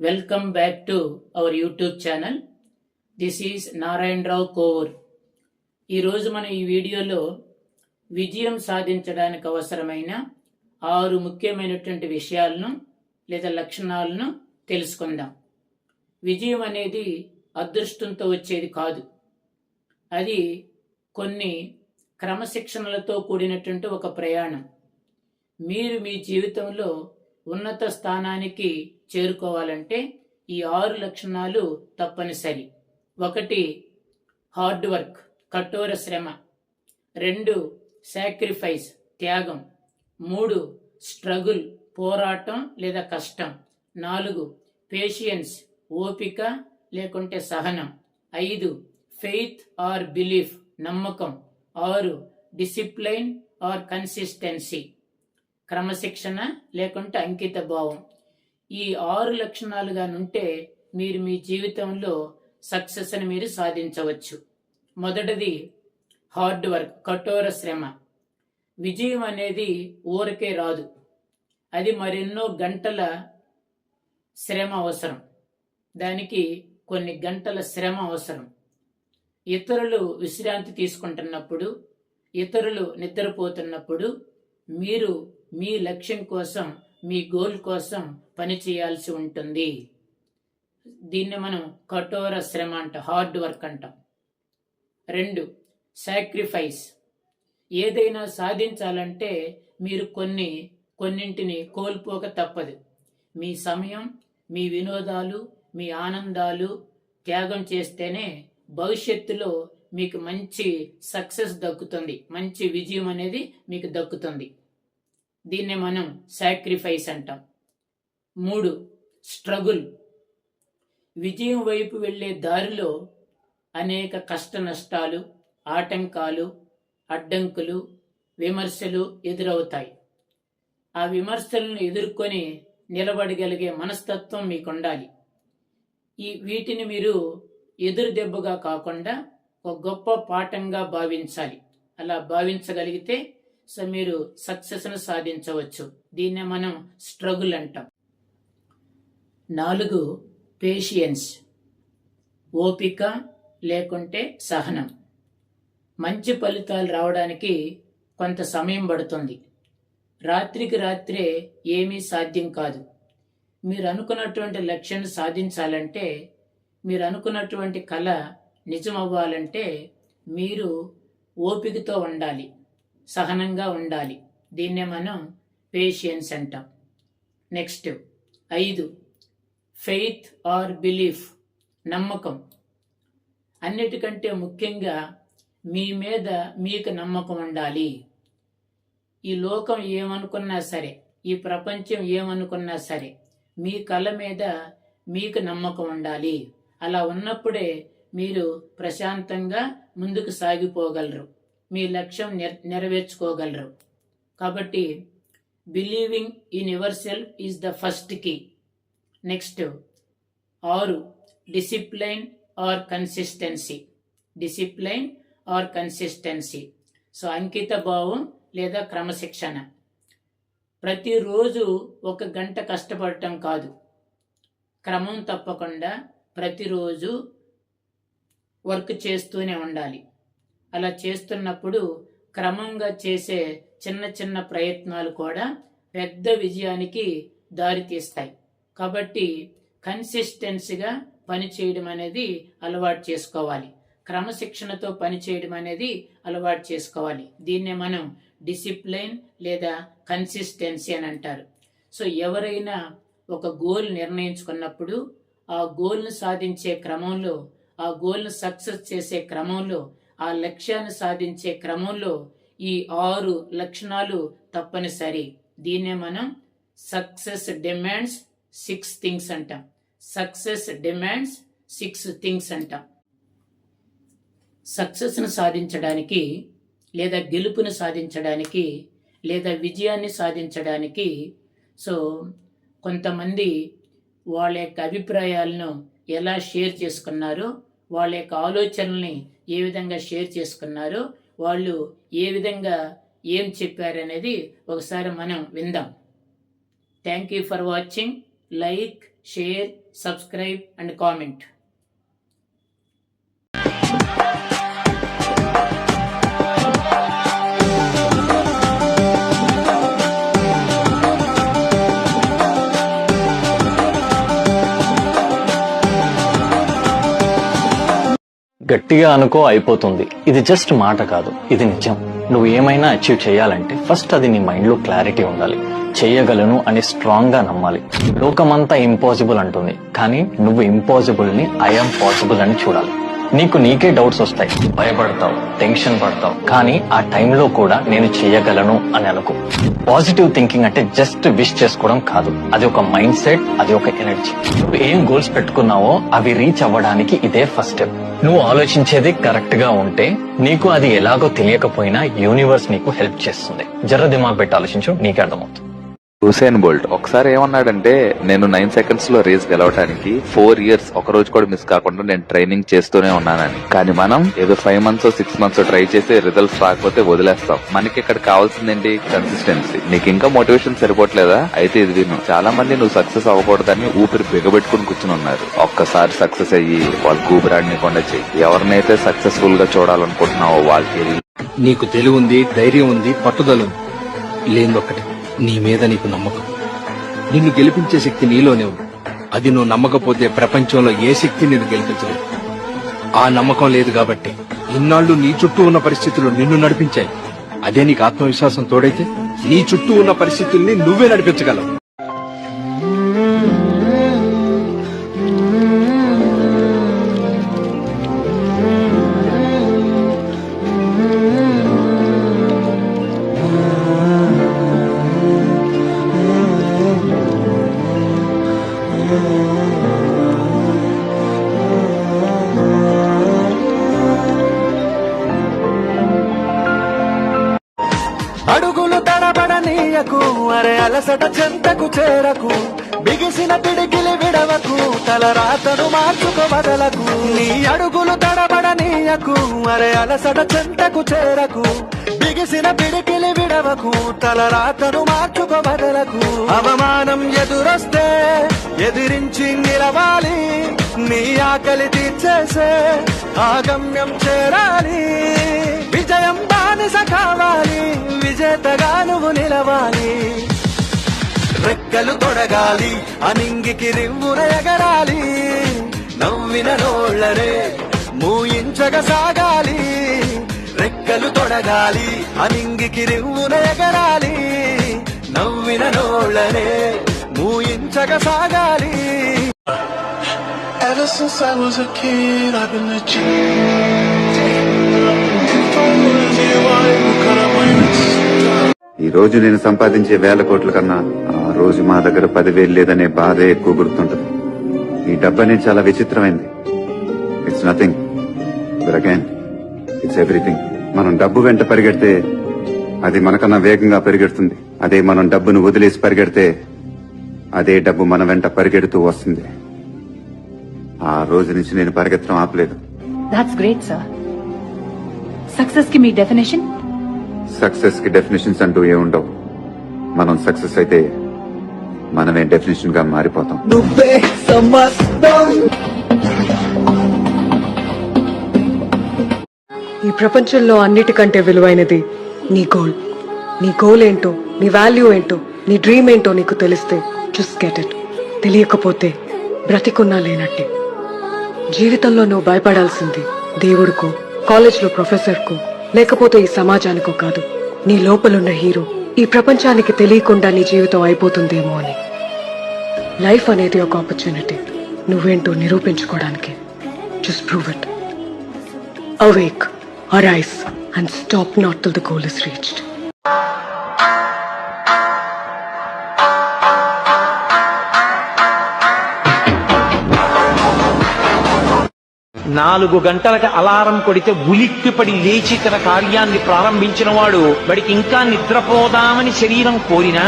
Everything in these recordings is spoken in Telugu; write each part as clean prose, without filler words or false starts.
Welcome back to our YouTube channel. This is Narayan Rao Kovur. ఈరోజు మనం ఈ వీడియోలో విజయం సాధించడానికి అవసరమైన 6 ముఖ్యమైనటువంటి విషయాలను లేదా లక్షణాలను తెలుసుకుందాం. విజయం అనేది అదృష్టంతో వచ్చేది కాదు. అది కొన్ని క్రమశిక్షణలతో కూడినటువంటి ఒక ప్రయాణం. మీరు మీ జీవితంలో ఉన్నత స్థానానికి చేరుకోవాలంటే ఈ 6 లక్షణాలు తప్పనిసరి. 1 హార్డ్ వర్క్, కఠోర శ్రమ. 2 సాక్రిఫైస్, త్యాగం. 3 స్ట్రగుల్, పోరాటం లేదా కష్టం. 4 పేషియన్స్, ఓపిక లేకుంటే సహనం. 5 ఫెయిత్ ఆర్ బిలీఫ్, నమ్మకం. 6 డిసిప్లైన్ ఆర్ కన్సిస్టెన్సీ, క్రమశిక్షణ లేకుంటే అంకిత భావం. ఈ 6 లక్షణాలుగానుంటే మీరు మీ జీవితంలో సక్సెస్ని మీరు సాధించవచ్చు. మొదటిది హార్డ్ వర్క్, కఠోర శ్రమ. విజయం అనేది ఊరికే రాదు. అది మరెన్నో గంటల శ్రమ అవసరం. దానికి కొన్ని గంటల శ్రమ అవసరం. ఇతరులు విశ్రాంతి తీసుకుంటున్నప్పుడు, ఇతరులు నిద్రపోతున్నప్పుడు మీరు మీ లక్ష్యం కోసం, మీ గోల్ కోసం పని చేయాల్సి ఉంటుంది. దీన్ని మనం కఠోర శ్రమ అంటాం, హార్డ్ వర్క్ అంటాం. 2 సాక్రిఫైస్. ఏదైనా సాధించాలంటే మీరు కొన్నింటిని కోల్పోక తప్పదు. మీ సమయం, మీ వినోదాలు, మీ ఆనందాలు త్యాగం చేస్తేనే భవిష్యత్తులో మీకు మంచి సక్సెస్ దక్కుతుంది, మంచి విజయం అనేది మీకు దక్కుతుంది. దీన్నే మనం సాక్రిఫైస్ అంటాం. 3 స్ట్రగుల్. విజయం వైపు వెళ్ళే దారిలో అనేక కష్ట నష్టాలు, ఆటంకాలు, అడ్డంకులు, విమర్శలు ఎదురవుతాయి. ఆ విమర్శలను ఎదుర్కొని నిలబడగలిగే మనస్తత్వం మీకు ఉండాలి. వీటిని మీరు ఎదురు దెబ్బగా కాకుండా ఒక గొప్ప పాఠంగా భావించాలి. అలా భావించగలిగితే మీరు సక్సెస్ను సాధించవచ్చు. దీన్నే మనం స్ట్రగుల్ అంటాం. 4 పేషియన్స్, ఓపిక లేకుంటే సహనం. మంచి ఫలితాలు రావడానికి కొంత సమయం పడుతుంది. రాత్రికి రాత్రే ఏమీ సాధ్యం కాదు. మీరు అనుకున్నటువంటి లక్ష్యాన్ని సాధించాలంటే, మీరు అనుకున్నటువంటి కళ నిజమవ్వాలంటే మీరు ఓపికతో ఉండాలి, సహనంగా ఉండాలి. దీన్నే మనం పేషియన్స్ అంటాం. నెక్స్ట్ 5 ఫెయిత్ ఆర్ బిలీఫ్, నమ్మకం. అన్నిటికంటే ముఖ్యంగా మీ మీద మీకు నమ్మకం ఉండాలి. ఈ లోకం ఏమనుకున్నా సరే, ఈ ప్రపంచం ఏమనుకున్నా సరే, మీ కళ మీద మీకు నమ్మకం ఉండాలి. అలా ఉన్నప్పుడే మీరు ప్రశాంతంగా ముందుకు సాగిపోగలరు, మీ లక్ష్యం నెరవేర్చుకోగలరు. కాబట్టి believing in yourself is the first key. Next 6 discipline or consistency, discipline or consistency. అంకిత భావం లేదా క్రమశిక్షణ. ప్రతిరోజు 1 గంట కష్టపడటం కాదు, క్రమం తప్పకుండా ప్రతిరోజు వర్క్ చేస్తూనే ఉండాలి. అలా చేస్తున్నప్పుడు క్రమంగా చేసే చిన్న చిన్న ప్రయత్నాలు కూడా పెద్ద విజయానికి దారితీస్తాయి. కాబట్టి కన్సిస్టెన్సీగా పనిచేయడం అనేది అలవాటు చేసుకోవాలి. క్రమశిక్షణతో పనిచేయడం అనేది అలవాటు చేసుకోవాలి. దీన్నే మనం డిసిప్లైన్ లేదా కన్సిస్టెన్సీ అని అంటారు. ఎవరైనా ఒక గోల్ నిర్ణయించుకున్నప్పుడు ఆ గోల్ను సాధించే క్రమంలో, ఆ గోల్ను సక్సెస్ చేసే క్రమంలో, ఆ లక్ష్యాన్ని సాధించే క్రమంలో ఈ 6 లక్షణాలు తప్పనిసరి. దీన్నే మనం సక్సెస్ డిమాండ్స్ 6 థింగ్స్ అంటాం. సక్సెస్ డిమాండ్స్ 6 థింగ్స్ అంటాం. సక్సెస్ను సాధించడానికి లేదా గెలుపుని సాధించడానికి లేదా విజయాన్ని సాధించడానికి కొంతమంది వాళ్ళ యొక్క అభిప్రాయాలను ఎలా షేర్ చేసుకున్నారో, వాళ్ళ యొక్క ఆలోచనల్ని ఏ విధంగా షేర్ చేసుకున్నారో, వాళ్ళు ఏ విధంగా ఏం చెప్పారనేది ఒకసారి మనం విందాం. Thank you for watching. Like, share, subscribe and comment. గట్టిగా అనుకో అయిపోతుంది. ఇది జస్ట్ మాట కాదు, ఇది నిజం. నువ్వు ఏమైనా అచీవ్ చేయాలంటే ఫస్ట్ అది నీ మైండ్ లో క్లారిటీ ఉండాలి. చేయగలను అని స్ట్రాంగ్ గా నమ్మాలి. లోకమంతా ఇంపాసిబుల్ అంటుంది, కానీ నువ్వు ఇంపాసిబుల్ ని ఐఎమ్ పాసిబుల్ అని చూడాలి. నీకు నీకే డౌట్స్ వస్తాయి, భయపడతావు, టెన్షన్ పడతావు, కానీ ఆ టైంలో కూడా నేను చేయగలను అని అనుకో. పాజిటివ్ థింకింగ్ అంటే జస్ట్ విష్ చేసుకోవడం కాదు, అది ఒక మైండ్ సెట్, అది ఒక ఎనర్జీ. నువ్వు ఏం గోల్స్ పెట్టుకున్నావో అవి రీచ్ అవ్వడానికి ఇదే ఫస్ట్ స్టెప్. నువ్వు ఆలోచించేది కరెక్ట్ గా ఉంటే నీకు అది ఎలాగో తెలియకపోయినా యూనివర్స్ నీకు హెల్ప్ చేస్తుంది. జర దిమాగ్ పెట్టి ఆలోచించు, నీకే అర్థమవుతుంది. హుసేన్ బోల్ట్ ఒకసారి ఏమన్నాడంటే, నేను 9 seconds లో రేస్ గెలవడానికి 4 years ఒక రోజు కూడా మిస్ కాకుండా నేను ట్రైనింగ్ చేస్తూనే ఉన్నానని. కానీ మనం ఏదో 5 months 6 months ట్రై చేసి రిజల్ట్స్ రాకపోతే వదిలేస్తాం. మనకి ఇక్కడ కావాల్సిందేంటి? కన్సిస్టెన్సీ. నీకు ఇంకా మోటివేషన్ సరిపోవట్లేదా? అయితే ఇది విను. చాలా మంది నువ్వు సక్సెస్ అవ్వకూడదని ఊపిరి బిగబెట్టుకుని కూర్చుని ఉన్నారు. ఒక్కసారి సక్సెస్ అయ్యి వాళ్ళకి ఊపిరాడనీయకుండా చెయ్యి. ఎవరినైతే సక్సెస్ఫుల్ గా చూడాలనుకుంటున్నావో వాళ్ళకి. నీకు తెలివి ఉంది, ధైర్యం ఉంది, పట్టుదల ఉంది. లేదొక్కటి, నీ మీద నీకు నమ్మకం. నిన్ను గెలిపించే శక్తి నీలోనే ఉంది. అది నువ్వు నమ్మకపోతే ప్రపంచంలో ఏ శక్తి నిన్ను గెలిపించలేదు. ఆ నమ్మకం లేదు కాబట్టి ఇన్నాళ్లు నీ చుట్టూ ఉన్న పరిస్థితులు నిన్ను నడిపించాయి. అదే నీకు ఆత్మవిశ్వాసం తోడైతే నీ చుట్టూ ఉన్న పరిస్థితుల్ని నువ్వే నడిపించగలవు. అడుగులు తడబడనీయకు, అరే అలసట చెంతకు చేరకు, బిగిసిన పిడికిలి విడవకు, తల రాతను మార్చుకో బదలకు. నీ అడుగులు తడబడనీయకు, అరే అలసట చెంతకు చేరకు, బిగిసిన పిడికిలి విడవకు, తల రాతను మార్చుకో బదలకు. అవమానం ఎదురొస్తే ఎదిరించి నిలవాలి, నీ ఆకలి తీర్చేసే ఆగమ్యం చేరాలి. విజయం బానిస కావాలి, విజేతగా నువ్వు నిలవాలి. రెక్కలు తొడగాలి, అనింగికి రివ్వున ఎగరాలి. నవ్విన నోళ్లనే మూయించగ సాగాలి. రెక్కలు తొడగాలి, అనింగికి రివ్వున ఎగరాలి. నవ్విన నోళ్లనే మూయించగ సాగాలి. Ever since I was a kid, I've been a G. ఈ రోజు నేను సంపాదించే 1000 కోట్ల కన్నా ఆ రోజు మా దగ్గర 10,000 లేదనే బాధే ఎక్కువ గుర్తుంటది. ఈ డబ్బు అనేది చాలా విచిత్రమైంది. It's nothing, but again it's everything. మనం డబ్బు వెంట పరిగెడితే అది మనకన్నా వేగంగా పరిగెడుతుంది. అదే మనం డబ్బును వదిలేసి పరిగెడితే అదే డబ్బు మన వెంట పరిగెడుతూ వస్తుంది. ఆ రోజు నుంచి నేను పరిగెత్తడం ఆపలేదు. That's great, sir. సక్సెస్ కి మీ డెఫినేషన్? సక్సెస్ కి డెఫినేషన్స్ అంటూ ఏముండవు. మనం సక్సెస్ అయితే మనమే డెఫినేషన్ గా మారిపోతాం. ఈ ప్రపంచంలో అన్నిటికంటే విలువైనది నీ గోల్. నీ గోల్ ఏంటో, నీ వాల్యూ ఏంటో, నీ డ్రీమ్ ఏంటో నీకు తెలిస్తే జస్ట్ గెట్ ఇట్. తెలియకపోతే బ్రతికున్నా లేనట్టే. జీవితంలో నువ్వు భయపడాల్సింది దేవుడికో, కాలేజ్లో ప్రొఫెసర్కో, లేకపోతే ఈ సమాజానికో కాదు. నీ లోపలున్న హీరో ఈ ప్రపంచానికి తెలియకుండా నీ జీవితం అయిపోతుందేమో అని. లైఫ్ అనేది ఒక ఆపర్చునిటీ, నువ్వేంటో నిరూపించుకోవడానికి. Just prove it. Awake, arise, and stop not till the goal is reached. నాలుగు గంటలకు అలారం కొడితే ఉలిక్కిపడి లేచి తన కార్యాన్ని ప్రారంభించిన వాడు వాడికి ఇంకా నిద్రపోదామని శరీరం కోరినా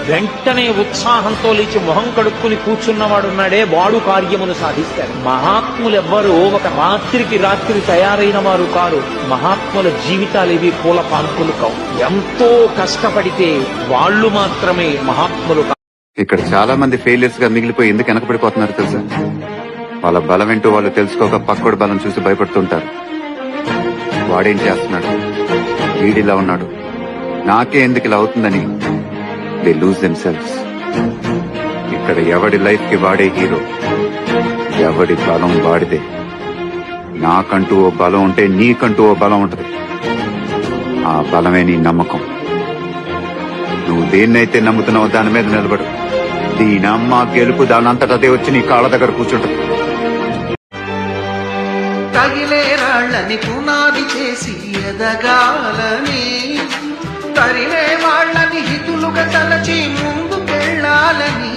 వెంటనే ఉత్సాహంతో లేచి మొహం కడుక్కుని కూర్చున్నవాడున్నాడే, వాడు కార్యమును సాధిస్తాడు. మహాత్ములెవ్వరూ ఒక రాత్రికి రాత్రి తయారైన వారు కారు. మహాత్ముల జీవితాలేవి పూల పాన్పులు కావు. ఎంతో కష్టపడితే వాళ్ళు మాత్రమే మహాత్ములు. ఇక్కడ చాలా మంది ఫెయిలియర్స్ గా మిగిలిపోయి ఎందుకు వెనకబడిపోతున్నారు తెలుసా? వాళ్ళ బలం ఏంటో వాళ్ళు తెలుసుకోక పక్కోడి బలం చూసి భయపడుతుంటారు. వాడేం చేస్తున్నాడు, వీడిలా ఉన్నాడు, నాకే ఎందుకు ఇలా అవుతుందని దే లూజ్ దెమ్ సెల్ఫ్స్. ఇక్కడ ఎవడి లైఫ్ కి వాడే హీరో, ఎవడి బలం వాడితే. నాకంటూ ఓ బలం ఉంటే నీకంటూ ఓ బలం ఉంటది. ఆ బలమే నీ నమ్మకం. నువ్వు దేన్నైతే నమ్ముతున్నావో దాని మీద నిలబడు. దీనమ్మ గెలుపు దానంతటదే వచ్చి నీ కాళ్ళ దగ్గర కూర్చుంటది. తగిలే రాళ్ళని పునాది చేసి ఎదగాలని, తరిలే వాళ్ళని హితులుగా తలచి ముందుకెళ్ళాలని